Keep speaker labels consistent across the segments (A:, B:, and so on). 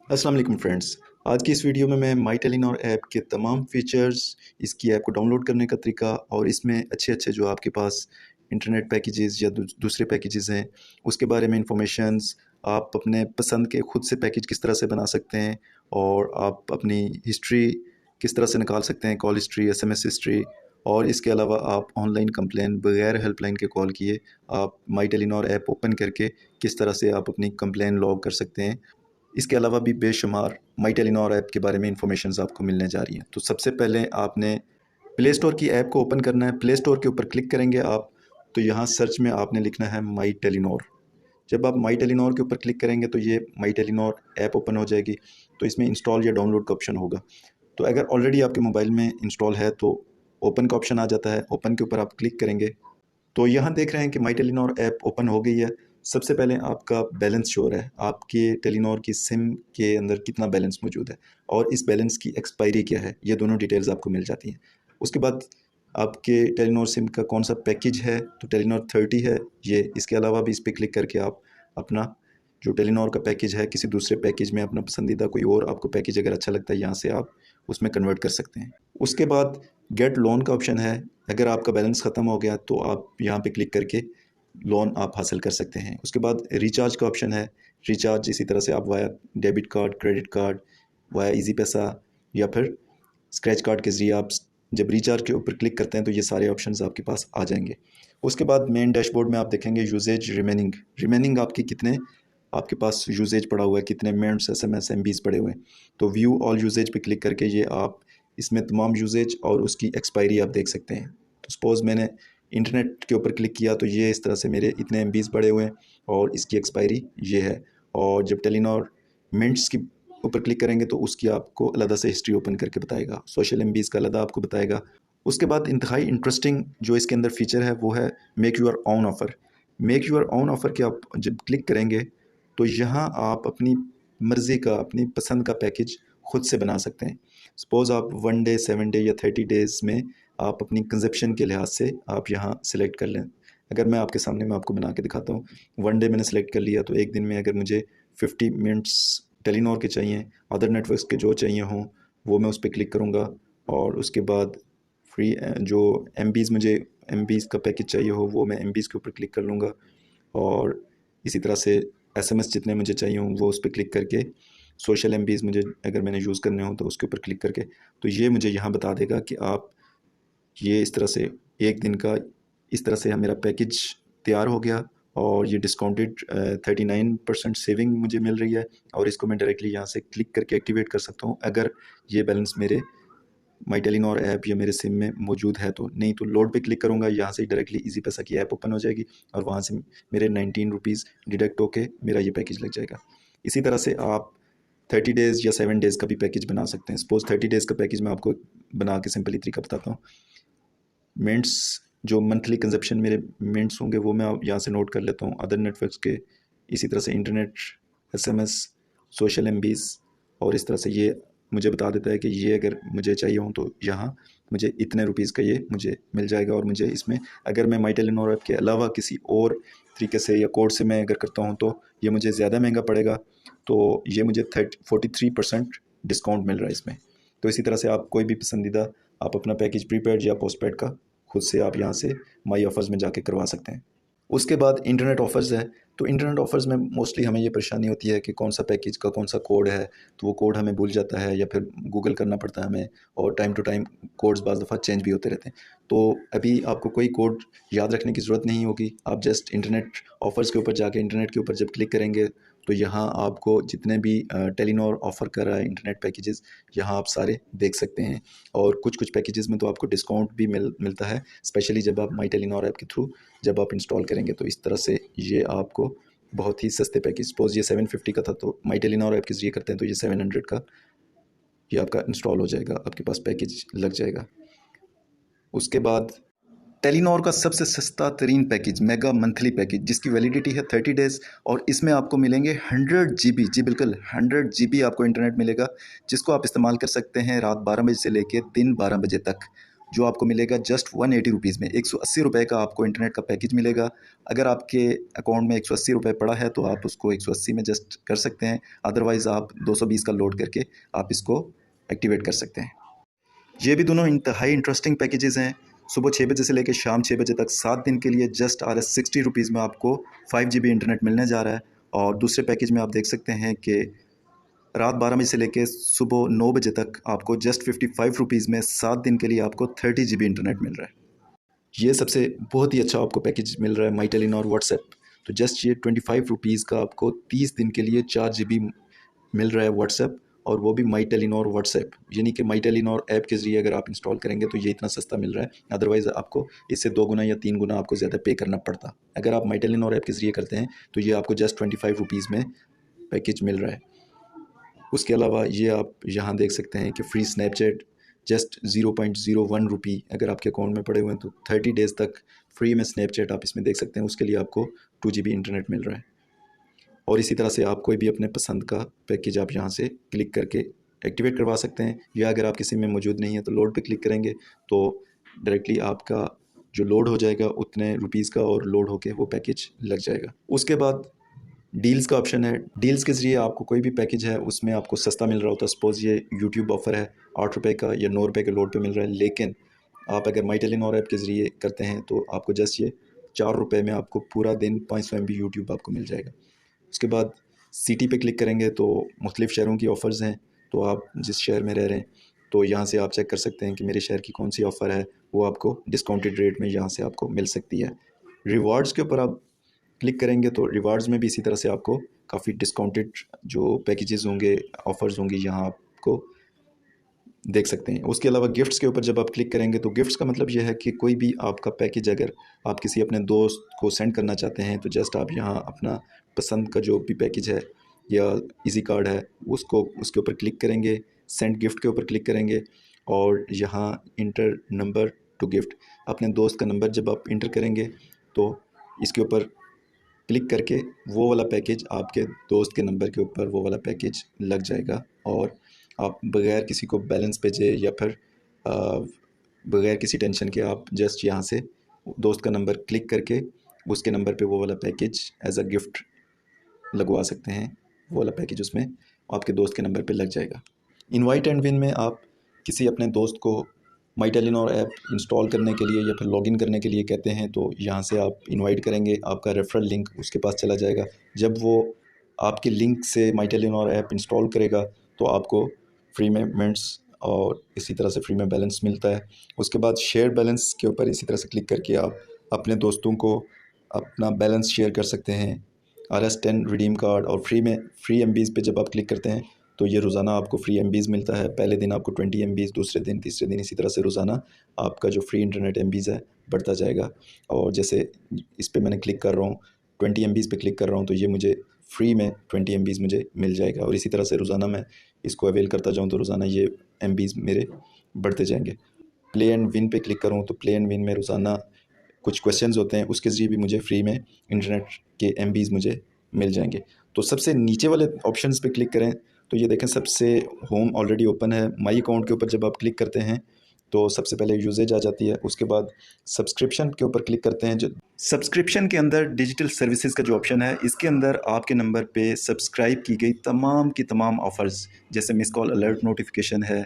A: अस्सलाम वालेकुम फ्रेंड्स। आज की इस वीडियो में मैं माई टेलीनॉर ऐप के तमाम फ़ीचर्स, इसकी ऐप को डाउनलोड करने का तरीका और इसमें अच्छे-अच्छे जो आपके पास इंटरनेट पैकेजेस या दूसरे पैकेजेस हैं, उसके बारे में इंफॉर्मेशंस, आप अपने पसंद के खुद से पैकेज किस तरह से बना सकते हैं और आप अपनी हिस्ट्री किस तरह से निकाल सकते हैं, कॉल हिस्ट्री, एसएमएस हिस्ट्री। और इसके अलावा आप ऑनलाइन कंप्लेन बगैर हेल्पलाइन के कॉल किए आप माई टेलीनॉर ऐप ओपन करके किस तरह से आप अपनी कंप्लेन लॉग कर सकते हैं। इसके अलावा भी बेशुमार माई टेलीनॉर ऐप के बारे में इंफॉर्मेशंस आपको मिलने जा रही हैं। तो सबसे पहले आपने प्ले स्टोर की ऐप को ओपन करना है। प्ले स्टोर के ऊपर क्लिक करेंगे आप, तो यहाँ सर्च में आपने लिखना है माई टेलीनॉर। जब आप माई टेलीनॉर के ऊपर क्लिक करेंगे तो ये माई टेलीनॉर ऐप ओपन हो जाएगी। तो इसमें इंस्टॉल या डाउनलोड का ऑप्शन होगा। तो अगर ऑलरेडी आपके मोबाइल में इंस्टॉल है तो ओपन का ऑप्शन आ जाता है। ओपन के ऊपर आप क्लिक करेंगे तो यहाँ देख रहे हैं कि माई टेलीनॉर ऐप ओपन हो गई है। सबसे पहले आपका बैलेंस शो हो रहा है, आपके टेलीनॉर की सिम के अंदर कितना बैलेंस मौजूद है और इस बैलेंस की एक्सपायरी क्या है, ये दोनों डिटेल्स आपको मिल जाती हैं। उसके बाद आपके टेलीनॉर सिम का कौन सा पैकेज है, तो टेलीनॉर 30 है ये। इसके अलावा भी इस पर क्लिक करके आप अपना जो टेलीनॉर का पैकेज है किसी दूसरे पैकेज में अपना पसंदीदा कोई और आपको पैकेज अगर अच्छा लगता है, यहाँ से आप उसमें कन्वर्ट कर सकते हैं। उसके बाद गेट लोन का ऑप्शन है। अगर आपका बैलेंस ख़त्म हो गया तो आप यहाँ पे क्लिक करके लोन आप हासिल कर सकते हैं। उसके बाद रिचार्ज का ऑप्शन है। रिचार्ज इसी तरह से आप via debit card, credit card, via easy पैसा या फिर स्क्रैच कार्ड के ज़रिए आप जब रिचार्ज के ऊपर क्लिक करते हैं तो ये सारे ऑप्शंस आपके पास आ जाएंगे। उसके बाद मेन डैशबोर्ड में आप देखेंगे यूजेज रिमेनिंग। रिमेनिंग आपकी कितने आपके पास यूजेज पड़ा हुआ है, कितने मिनट्स, एसएमएस, एमबीज़ पड़े हुए हैं। तो व्यू ऑल यूजेज पे क्लिक करके ये आप इसमें तमाम यूजेज और उसकी एक्सपायरी आप देख सकते हैं। तो सपोज़ मैंने इंटरनेट के ऊपर क्लिक किया तो ये इस तरह से मेरे इतने एमबीज़ पड़े हुए हैं और इसकी एक्सपायरी ये है। और जब टेलीनॉर मिनट्स की ऊपर क्लिक करेंगे तो उसकी आपको अलग से हिस्ट्री ओपन करके बताएगा, सोशल एमबीज़ का अलग आपको बताएगा। उसके बाद इंतहाई इंटरेस्टिंग जो इसके अंदर फीचर है वो है make your own offer. Make your own offer के आप जब क्लिक करेंगे तो यहाँ आप अपनी मर्ज़ी का, अपनी पसंद का पैकेज खुद से बना सकते हैं। सपोज़ आप 1 डे, 7 डे या 30 डेज़ में आप अपनी कंज़प्शन के लिहाज से आप यहाँ सेलेक्ट कर लें। अगर मैं आपके सामने मैं आपको बना के दिखाता हूँ। 1 डे मैंने सेलेक्ट कर लिया तो एक दिन में अगर मुझे 50 मिनट्स टेलीनॉर के चाहिए, अदर नेटवर्क्स के जो चाहिए हों वो मैं उस पर क्लिक करूँगा और उसके बाद फ्री जो एमबीज़ मुझे एमबीज़ का पैकेज चाहिए हो वो मैं एमबीज़ के ऊपर क्लिक कर लूँगा। और इसी तरह से एसएमएस जितने मुझे चाहिए हों वो उस पर क्लिक करके, सोशल एमबीज़ मुझे अगर मैंने यूज़ करने हो तो उसके ऊपर क्लिक करके, तो ये मुझे यहाँ बता देगा कि आप ये इस तरह से एक दिन का इस तरह से मेरा पैकेज तैयार हो गया और ये डिस्काउंटेड 39% सेविंग मुझे मिल रही है और इसको मैं डायरेक्टली यहाँ से क्लिक करके एक्टिवेट कर सकता हूँ अगर ये बैलेंस मेरे माई टेलीनॉर ऐप या मेरे सिम में मौजूद है तो। नहीं तो लोड पे क्लिक करूँगा, यहाँ से डायरेक्टली इजी पैसा की ऐप ओपन हो जाएगी और वहाँ से मेरे 19 रुपीज़ डिडक्ट होके मेरा ये पैकेज लग जाएगा। इसी तरह से आप 30 डेज़ या 7 डेज़ का भी पैकेज बना सकते हैं। सपोज़ 30 डेज़ का पैकेज मैं आपको बना के सिंपली तरीका बताता हूँ। मिनट्स जो मंथली कंजप्शन मेरे मिनट्स होंगे वो मैं यहाँ से नोट कर लेता हूँ, अदर नेटवर्क्स के, इसी तरह से इंटरनेट, एसएमएस, सोशल एमबीज़ और इस तरह से ये मुझे बता देता है कि ये अगर मुझे चाहिए हो तो यहाँ मुझे इतने रुपीज़ का ये मुझे मिल जाएगा। और मुझे इसमें अगर मैं माई टेलीनॉर ऐप के अलावा किसी और तरीके से या कोड से मैं अगर करता हूँ तो ये मुझे ज़्यादा महंगा पड़ेगा। तो ये मुझे 43% डिस्काउंट मिल रहा है इसमें। तो इसी तरह से आप कोई भी पसंदीदा आप अपना पैकेज प्रीपेड या पोस्टपेड का खुद से आप यहाँ से माई ऑफ़र्स में जाके करवा सकते हैं। उसके बाद इंटरनेट ऑफ़र्स है। तो इंटरनेट ऑफ़र्स में मोस्टली हमें ये परेशानी होती है कि कौन सा पैकेज का कौन सा कोड है, तो वो कोड हमें भूल जाता है या फिर गूगल करना पड़ता है हमें और टाइम टू टाइम कोड्स बाज़ दफ़ा चेंज भी होते रहते हैं। तो अभी आपको कोई कोड याद रखने की ज़रूरत नहीं होगी। आप जस्ट इंटरनेट ऑफ़र्स के ऊपर जाके इंटरनेट के ऊपर जब क्लिक करेंगे तो यहाँ आपको जितने भी टेलीनॉर ऑफ़र कर रहा है इंटरनेट पैकेजेस, यहाँ आप सारे देख सकते हैं। और कुछ पैकेजेस में तो आपको डिस्काउंट भी मिलता है, स्पेशली जब आप माई टेलीनॉर ऐप के थ्रू जब आप इंस्टॉल करेंगे। तो इस तरह से ये आपको बहुत ही सस्ते पैकेज, सपोज़ ये 750 का था तो माई टेलीनॉर ऐप के ज़रिए करते हैं तो ये 700 का ये आपका इंस्टॉल हो जाएगा, आपके पास पैकेज लग जाएगा। उसके बाद टेलीनॉर का सबसे सस्ता तरीन पैकेज मेगा मंथली पैकेज जिसकी वैलिडिटी है 30 डेज़ और इसमें आपको मिलेंगे 100 GB, जी बिल्कुल 100 GB आपको इंटरनेट मिलेगा जिसको आप इस्तेमाल कर सकते हैं रात 12 बजे से लेकर दिन 12 बजे तक। जो आपको मिलेगा जस्ट 180 रुपीज़ में। 180 रुपये का आपको इंटरनेट का पैकेज मिलेगा। अगर आपके अकाउंट में 180 रुपये पड़ा है तो आप उसको 180 में जस्ट कर सकते हैं, अदरवाइज़ आप 220 का लोड करके आप इसको एक्टिवेट कर सकते हैं। ये भी दोनों इंतहाई इंटरेस्टिंग पैकेजेस हैं। सुबह 6 बजे से लेकर शाम 6 बजे तक 7 दिन के लिए जस्ट ₹60 रुपीज़ में आपको 5 GB इंटरनेट मिलने जा रहा है। और दूसरे पैकेज में आप देख सकते हैं कि रात 12 बजे से लेकर सुबह 9 बजे तक आपको जस्ट 55 रुपीज़ में 7 दिन के लिए आपको 30 GB इंटरनेट मिल रहा है। ये सबसे बहुत ही अच्छा आपको पैकेज मिल रहा है माई टेलीनॉर व्हाट्सएप। तो जस्ट ये 25 रुपीज़ का आपको 30 दिन के लिए 4 GB मिल रहा है व्हाट्सएप, और वो भी माई टेलीनॉर व्हाट्सएप, यानी कि माई टेलीनॉर ऐप के ज़रिए अगर आप इंस्टॉल करेंगे तो ये इतना सस्ता मिल रहा है। अदरवाइज़ आपको इससे 2 गुना या 3 गुना आपको ज़्यादा पे करना पड़ता। अगर आप माई टेलीनॉर ऐप के ज़रिए करते हैं तो ये आपको जस्ट 25 रुपीज़ में पैकेज मिल रहा है। उसके अलावा ये आप यहाँ देख सकते हैं कि फ्री स्नैपचैट जस्ट 0.01 रुपी अगर आपके अकाउंट में पड़े हुए हैं तो 30 डेज़ तक फ्री में स्नैपचैट आप इसमें देख सकते हैं। उसके लिए आपको 2 GB इंटरनेट मिल रहा है। और इसी तरह से आप कोई भी अपने पसंद का पैकेज आप यहाँ से क्लिक करके एक्टिवेट करवा सकते हैं, या अगर आप किसी में मौजूद नहीं है तो लोड पे क्लिक करेंगे तो डायरेक्टली आपका जो लोड हो जाएगा उतने रुपीज़ का, और लोड होके वो पैकेज लग जाएगा। उसके बाद डील्स का ऑप्शन है। डील्स के ज़रिए आपको कोई भी पैकेज है उसमें आपको सस्ता मिल रहा होता है। सपोज़ ये यूट्यूब ऑफ़र है, 8 रुपये का या 9 रुपये के लोड पे मिल रहा है, लेकिन आप अगर माई टेलीनॉर ऐप के ज़रिए करते हैं तो आपको जस्ट ये 4 रुपये में आपको पूरा दिन 500 MB यूट्यूब आपको मिल जाएगा। उसके बाद सिटी पे क्लिक करेंगे तो मुख्तलिफ़ शहरों की ऑफ़र्स हैं। तो आप जिस शहर में रह रहे हैं तो यहाँ से आप चेक कर सकते हैं कि मेरे शहर की कौन सी ऑफ़र है, वो आपको डिस्काउंटेड रेट में यहाँ से आपको मिल सकती है। रिवार्ड्स के ऊपर आप क्लिक करेंगे तो रिवार्ड्स में भी इसी तरह से आपको काफ़ी डिस्काउंटेड जो पैकेजेस होंगे, ऑफ़र्स होंगी, यहाँ आपको देख सकते हैं। उसके अलावा गिफ्ट्स के ऊपर जब आप क्लिक करेंगे तो गिफ्ट्स का मतलब यह है कि कोई भी आपका पैकेज अगर आप किसी अपने दोस्त को सेंड करना चाहते हैं तो जस्ट आप यहाँ अपना पसंद का जो भी पैकेज है या इजी कार्ड है उसको उसके ऊपर क्लिक करेंगे, सेंड गिफ्ट के ऊपर क्लिक करेंगे, और यहाँ इंटर नंबर टू गिफ्ट, अपने दोस्त का नंबर जब आप इंटर करेंगे तो इसके ऊपर क्लिक करके वो वाला पैकेज आपके दोस्त के नंबर के ऊपर वो वाला पैकेज लग जाएगा, और आप बग़ैर किसी को बैलेंस भेजे या फिर बग़ैर किसी टेंशन के आप जस्ट यहाँ से दोस्त का नंबर क्लिक करके उसके नंबर पे वो वाला पैकेज एज अ गिफ्ट लगवा सकते हैं। वो वाला पैकेज उसमें आपके दोस्त के नंबर पे लग जाएगा। इनवाइट एंड विन में आप किसी अपने दोस्त को माई टेलीनॉर ऐप इंस्टॉल करने के लिए या फिर लॉगिन करने के लिए कहते हैं तो यहाँ से आप इनवाइट करेंगे, आपका रेफरल लिंक उसके पास चला जाएगा। जब वो आपके लिंक से माई टेलीनॉर ऐप इंस्टॉल करेगा तो आपको फ्री में मिनट्स और इसी तरह से फ्री में बैलेंस मिलता है। उसके बाद शेयर बैलेंस के ऊपर इसी तरह से क्लिक करके आप अपने दोस्तों को अपना बैलेंस शेयर कर सकते हैं। RS10 रिडीम कार्ड और फ्री MBs पे जब आप क्लिक करते हैं तो ये रोज़ाना आपको फ्री MBs मिलता है। पहले दिन आपको 20 MBs, दूसरे दिन, तीसरे दिन, इसी तरह से रोज़ाना आपका जो फ्री इंटरनेट MBs है बढ़ता जाएगा। और जैसे इस पे मैंने क्लिक कर रहा हूँ, 20 MBs पे क्लिक कर रहा हूँ तो ये मुझे फ्री में 20 MBs मुझे मिल जाएगा, और इसी तरह से रोज़ाना मैं इसको अवेल करता जाऊँ तो रोज़ाना ये MBs मेरे बढ़ते जाएंगे। प्ले एंड विन पे क्लिक करूँ तो प्ले एंड विन में रोज़ाना कुछ क्वेश्चंस होते हैं, उसके ज़रिए भी मुझे फ्री में इंटरनेट के MBs मुझे मिल जाएंगे। तो सबसे नीचे वाले ऑप्शंस पे क्लिक करें तो ये देखें सबसे होम ऑलरेडी ओपन है। माई अकाउंट के ऊपर जब आप क्लिक करते हैं तो सबसे पहले यूजेज आ जाती है। उसके बाद सब्सक्रिप्शन के ऊपर क्लिक करते हैं। जो सब्सक्रिप्शन के अंदर डिजिटल सर्विसेज का जो ऑप्शन है, इसके अंदर आपके नंबर पे सब्सक्राइब की गई तमाम की तमाम ऑफ़र्स, जैसे मिस कॉल अलर्ट नोटिफिकेशन है,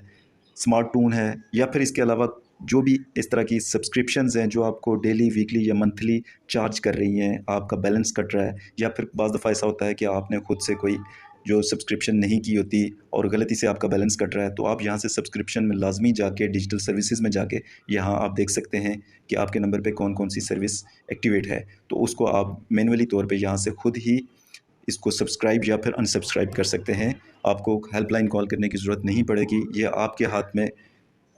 A: स्मार्ट टून है, या फिर इसके अलावा जो भी इस तरह की सब्सक्रिप्शंस हैं जो आपको डेली, वीकली या मंथली चार्ज कर रही हैं, आपका बैलेंस कट रहा है, या फिर बाज़ दफ़ा ऐसा होता है कि आपने खुद से कोई जो सब्सक्रिप्शन नहीं की होती और गलती से आपका बैलेंस कट रहा है, तो आप यहाँ से सब्सक्रिप्शन में लाजमी जाके डिजिटल सर्विसेज में जाके यहाँ आप देख सकते हैं कि आपके नंबर पे कौन कौन सी सर्विस एक्टिवेट है। तो उसको आप मैनुअली तौर पे यहाँ से खुद ही इसको सब्सक्राइब या फिर अनसब्सक्राइब कर सकते हैं। आपको हेल्पलाइन कॉल करने की ज़रूरत नहीं पड़ेगी। ये आपके हाथ में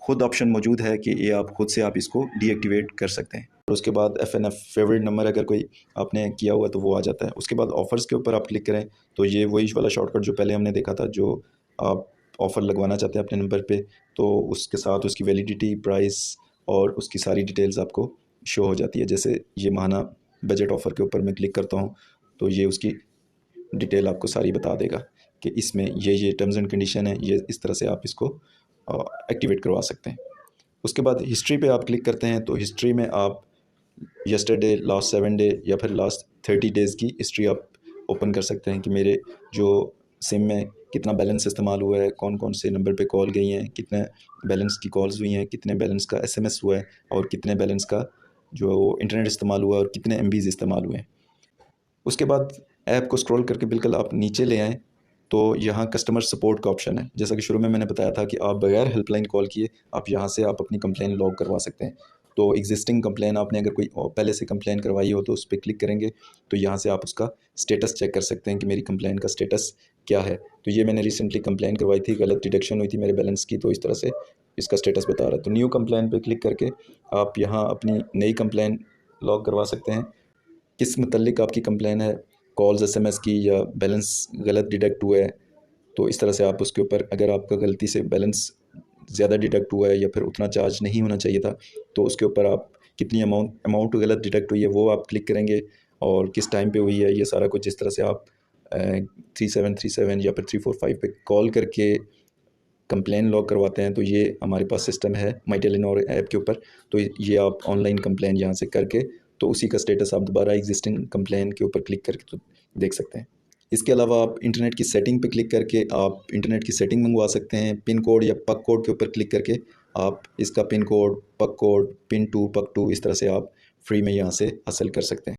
A: खुद ऑप्शन मौजूद है कि ये आप खुद से आप इसको डीएक्टिवेट कर सकते हैं। और उसके बाद FNF फेवरेट नंबर अगर कोई आपने किया हुआ तो वो आ जाता है। उसके बाद ऑफ़र्स के ऊपर आप क्लिक करें तो ये वही वाला शॉर्टकट जो पहले हमने देखा था, जो आप ऑफ़र लगवाना चाहते हैं अपने नंबर पे, तो उसके साथ उसकी वैलिडिटी, प्राइस और उसकी सारी डिटेल्स आपको शो हो जाती है। जैसे ये माहाना बजट ऑफ़र के ऊपर मैं क्लिक करता हूँ तो ये उसकी डिटेल आपको सारी बता देगा कि इसमें ये टर्म्स एंड कंडीशन है, ये इस तरह से आप इसको एक्टिवेट करवा सकते हैं। उसके बाद हिस्ट्री पे आप क्लिक करते हैं तो हिस्ट्री में आप यस्टरडे, लास्ट 7 डे या फिर लास्ट 30 डेज़ की हिस्ट्री आप ओपन कर सकते हैं कि मेरे जो सिम में कितना बैलेंस इस्तेमाल हुआ है, कौन कौन से नंबर पे कॉल गई हैं, कितने बैलेंस की कॉल्स हुई हैं, कितने बैलेंस का एसएमएस हुआ है और कितने बैलेंस का जो इंटरनेट इस्तेमाल हुआ है और कितने एमबीज़ इस्तेमाल हुए हैं। उसके बाद ऐप को स्क्रॉल करके बिल्कुल आप नीचे ले आएँ तो यहाँ कस्टमर सपोर्ट का ऑप्शन है। जैसा कि शुरू में मैंने बताया था कि आप बगैर हेल्पलाइन कॉल किए आप यहाँ से आप अपनी कंप्लेन लॉग करवा सकते हैं। तो एग्जिस्टिंग कंप्लेन आपने अगर कोई पहले से कंप्लेन करवाई हो तो उस पे क्लिक करेंगे तो यहाँ से आप उसका स्टेटस चेक कर सकते हैं कि मेरी कंप्लेन का स्टेटस क्या है। तो ये मैंने रिसेंटली कंप्लेन करवाई थी, गलत डिडक्शन हुई थी मेरे बैलेंस की, तो इस तरह से इसका स्टेटस बता रहा है। तो न्यू कंप्लेन पे क्लिक करके आप यहाँ अपनी नई कंप्लेन लॉग करवा सकते हैं। किस मुतल्लिक आपकी कंप्लेन है, कॉल्स एसएमएस की या बैलेंस गलत डिडक्ट हुआ है, तो इस तरह से आप उसके ऊपर अगर आपका गलती से बैलेंस ज़्यादा डिडक्ट हुआ है या फिर उतना चार्ज नहीं होना चाहिए था तो उसके ऊपर आप कितनी अमाउंट गलत डिडक्ट हुई है वो आप क्लिक करेंगे और किस टाइम पे हुई है ये सारा कुछ। इस तरह से आप 3737 या फिर 345 पे कॉल करके कंप्लेन लॉग करवाते हैं। तो ये हमारे पास सिस्टम है माई टेलीनॉर ऐप के ऊपर। तो ये आप ऑनलाइन कंप्लेन यहाँ से करके तो उसी का स्टेटस आप दोबारा एग्जिस्टिंग कंप्लेन के ऊपर क्लिक करके तो देख सकते हैं। इसके अलावा आप इंटरनेट की सेटिंग पे क्लिक करके आप इंटरनेट की सेटिंग मंगवा सकते हैं। पिन कोड या पक कोड के ऊपर क्लिक करके आप इसका पिन कोड, पक कोड, पिन 2 पक 2 इस तरह से आप फ्री में यहाँ से हासिल कर सकते हैं।